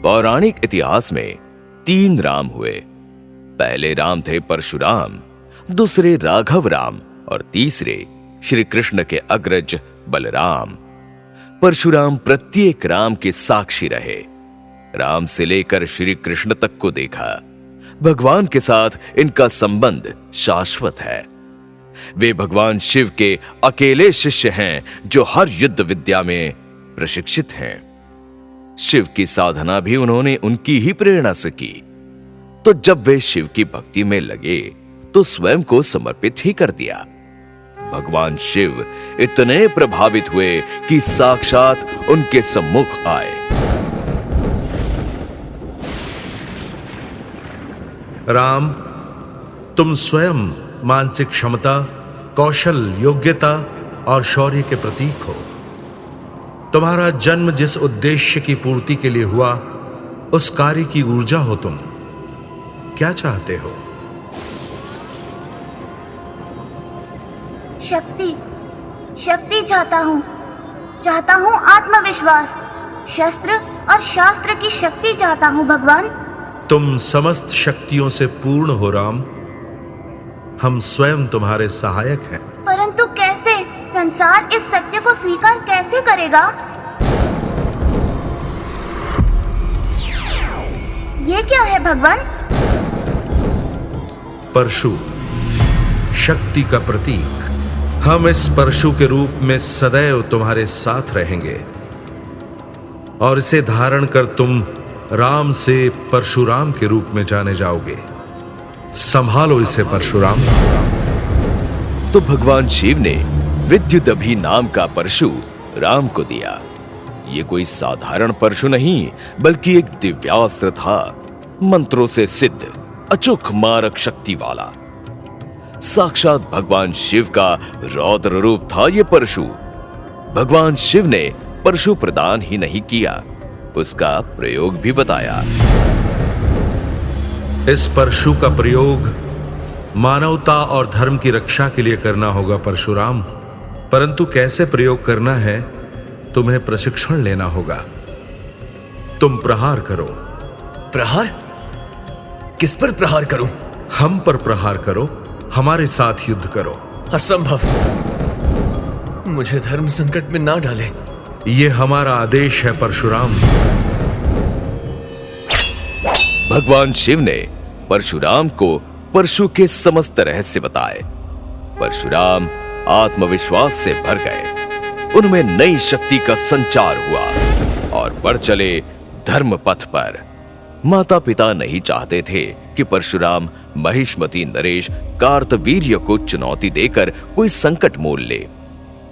पौराणिक इतिहास में 3 राम हुए। पहले राम थे परशुराम, दूसरे राघव राम और तीसरे श्री कृष्ण के अग्रज बलराम। परशुराम प्रत्येक राम के साक्षी रहे। राम से लेकर श्री कृष्ण तक को देखा। भगवान के साथ इनका संबंध शाश्वत है। वे भगवान शिव के अकेले शिष्य हैं जो हर युद्ध विद्या में प्रशिक्षित हैं। शिव की साधना भी उन्होंने उनकी ही प्रेरणा से की। तो जब वे शिव की भक्ति में लगे तो स्वयं को समर्पित ही कर दिया। भगवान शिव इतने प्रभावित हुए कि साक्षात उनके सम्मुख आए। राम, तुम स्वयं मानसिक क्षमता, कौशल, योग्यता और शौर्य के प्रतीक हो। तुम्हारा जन्म जिस उद्देश्य की पूर्ति के लिए हुआ, उस कार्य की ऊर्जा हो तुम। क्या चाहते हो? शक्ति चाहता हूं आत्मविश्वास, शस्त्र और शास्त्र की शक्ति चाहता हूं भगवान। तुम समस्त शक्तियों से पूर्ण हो राम। हम स्वयं तुम्हारे सहायक हैं। परंतु कैसे? संसार इस सत्य को स्वीकार कैसे करेगा? ये क्या है भगवान? परशु, शक्ति का प्रतीक। हम इस परशु के रूप में सदैव तुम्हारे साथ रहेंगे और इसे धारण कर तुम राम से परशुराम के रूप में जाने जाओगे। संभालो इसे परशुराम। तो भगवान शिव ने विद्युदभि नाम का परशु राम को दिया। ये कोई साधारण परशु नहीं, बल्कि एक दिव्यास्त्र था, मंत्रों से सिद्ध, अचूक मारक शक्ति वाला। साक्षात भगवान शिव का रौद्र रूप था ये परशु। भगवान शिव ने परशु प्रदान ही नहीं किया, उसका प्रयोग भी बताया। इस परशु का प्रयोग मानवता और धर्म की रक्षा के लिए करना होगा परशुराम। परंतु कैसे प्रयोग करना है, तुम्हें प्रशिक्षण लेना होगा। तुम प्रहार करो। प्रहार? किस पर प्रहार करूं? हम पर प्रहार करो, हमारे साथ युद्ध करो। असंभव। मुझे धर्म संकट में ना डाले। यह हमारा आदेश है परशुराम। भगवान शिव ने परशुराम को परशु के समस्त रहस्य बताए। परशुराम आत्मविश्वास से भर गए। उनमें नई शक्ति का संचार हुआ और बढ़ चले धर्म पथ पर। माता पिता नहीं चाहते थे कि परशुराम महिष्मती नरेश कार्तवीर्य को चुनौती देकर कोई संकट मोल ले।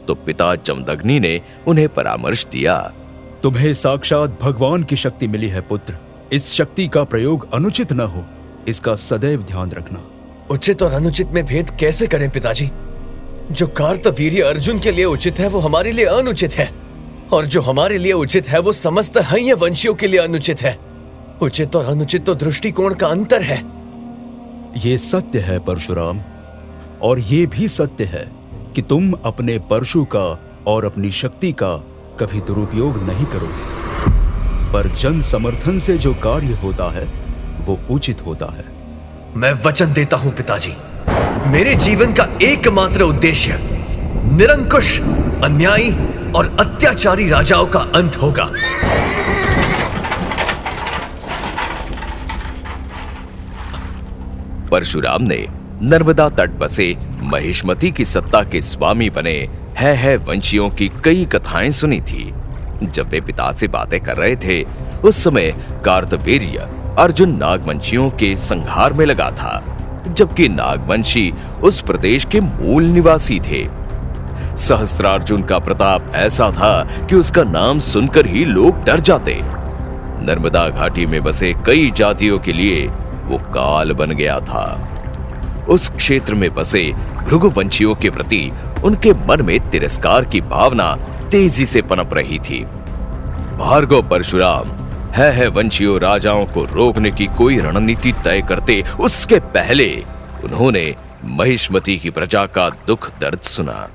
तो पिता जमदग्नि ने उन्हें परामर्श दिया। तुम्हें साक्षात भगवान की शक्ति मिली है पुत्र। इस शक्ति का प्रयोग अनुचित न हो, इसका सदैव ध्यान रखना। उचित और अनुचित में भेद कैसे करें पिताजी? जो कार्तवीर्य अर्जुन के लिए उचित है वो हमारे लिए अनुचित है, और जो हमारे लिए उचित है वो समस्त हय्य वंशियों के लिए अनुचित है। उचित और अनुचित तो दृष्टिकोण का अंतर है। ये सत्य है परशुराम, और ये भी सत्य है कि तुम अपने परशु का और अपनी शक्ति का कभी दुरुपयोग नहीं करोगे। पर जन समर्थन से जो कार्य होता है वो उचित होता है। मैं वचन देता हूं पिताजी, मेरे जीवन का एकमात्र उद्देश्य निरंकुश, अन्यायी और अत्याचारी राजाओं का अंत होगा। परशुराम ने नर्मदा तट बसे महिष्मती की सत्ता के स्वामी बने है वंशियों की कई कथाएं सुनी थी। जब वे पिता से बातें कर रहे थे उस समय कार्तवीर्य अर्जुन नागवंशियों के संहार में लगा था, जबकि नागवंशी उस प्रदेश के मूल निवासी थे। सहस्त्रार्जुन का प्रताप ऐसा था कि उसका नाम सुनकर ही लोग डर जाते। नर्मदा घाटी में बसे कई जातियों के लिए वो काल बन गया था। उस क्षेत्र में बसे भृगुवंशियों के प्रति उनके मन में तिरस्कार की भावना तेजी से पनप रही थी। भार्गव परशुराम है वंशियों राजाओं को रोकने की कोई रणनीति तय करते उसके पहले उन्होंने महिष्मती की प्रजा का दुख दर्द सुना।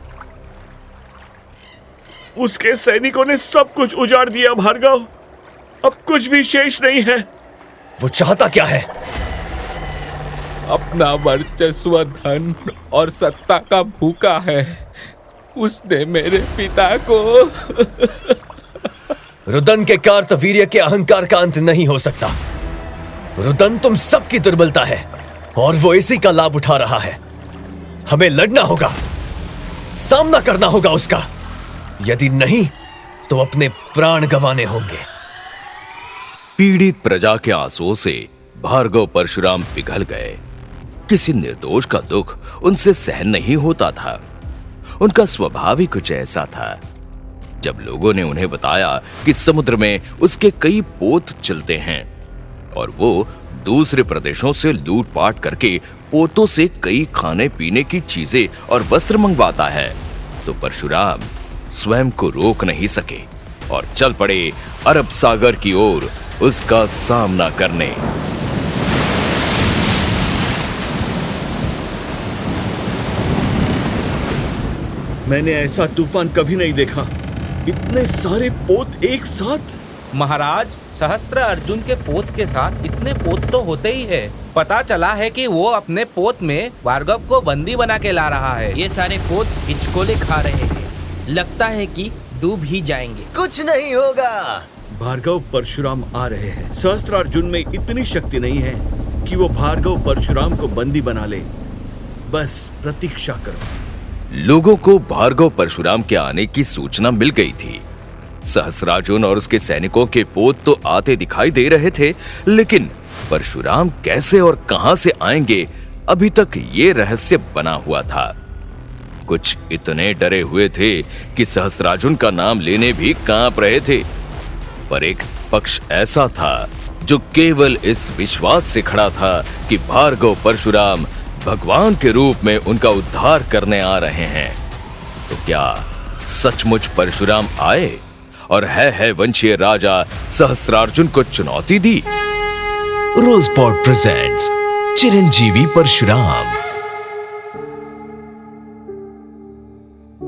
उसके सैनिकों ने सब कुछ उजाड़ दिया भार्गव। अब कुछ भी शेष नहीं है। वो चाहता क्या है? अपना वर्चस्व, धन और सत्ता का भूखा है। उसने मेरे पिता को रुदन के कार्तवीर्य के अहंकार का अंत नहीं हो सकता। रुदन तुम सबकी दुर्बलता है और वो इसी का लाभ उठा रहा है। हमें लड़ना होगा, सामना करना होगा उसका। यदि नहीं तो अपने प्राण गंवाने होंगे। पीड़ित प्रजा के आंसुओं से भार्गव परशुराम पिघल गए। किसी निर्दोष का दुख उनसे सहन नहीं होता था। उनका स्वभाव ही कुछ ऐसा था। जब लोगों ने उन्हें बताया कि समुद्र में उसके कई पोत चलते हैं और वो दूसरे प्रदेशों से लूटपाट करके पोतों से कई खाने पीने की चीजें और वस्त्र मंगवाता है, तो परशुराम स्वयं को रोक नहीं सके और चल पड़े अरब सागर की ओर उसका सामना करने। मैंने ऐसा तूफान कभी नहीं देखा। इतने सारे पोत एक साथ। महाराज, सहस्त्र अर्जुन के पोत के साथ इतने पोत तो होते ही है। पता चला है कि वो अपने पोत में भार्गव को बंदी बना के ला रहा है। ये सारे पोत हिचकोले खा रहे हैं। लगता है कि डूब ही जाएंगे। कुछ नहीं होगा। भार्गव परशुराम आ रहे हैं। सहस्त्र अर्जुन में इतनी शक्ति नहीं है कि वो भार्गव परशुराम को बंदी बना ले। बस प्रतीक्षा करो। लोगों को भार्गव परशुराम के आने की सूचना मिल गई थी। सहस्रार्जुन और उसके सैनिकों के पोत तो आते दिखाई दे रहे थे, लेकिन परशुराम कैसे और कहां से आएंगे, अभी तक ये रहस्य बना हुआ था। कुछ इतने डरे हुए थे कि सहस्रार्जुन का नाम लेने भी कांप रहे थे। पर एक पक्ष ऐसा था जो केवल इस विश्वास से खड़ा था कि भार्गव परशुराम भगवान के रूप में उनका उद्धार करने आ रहे हैं। तो क्या सचमुच परशुराम आए और है वंशीय राजा सहस्त्रार्जुन को चुनौती दी? रोजपॉड प्रेजेंट्स चिरंजीवी परशुराम।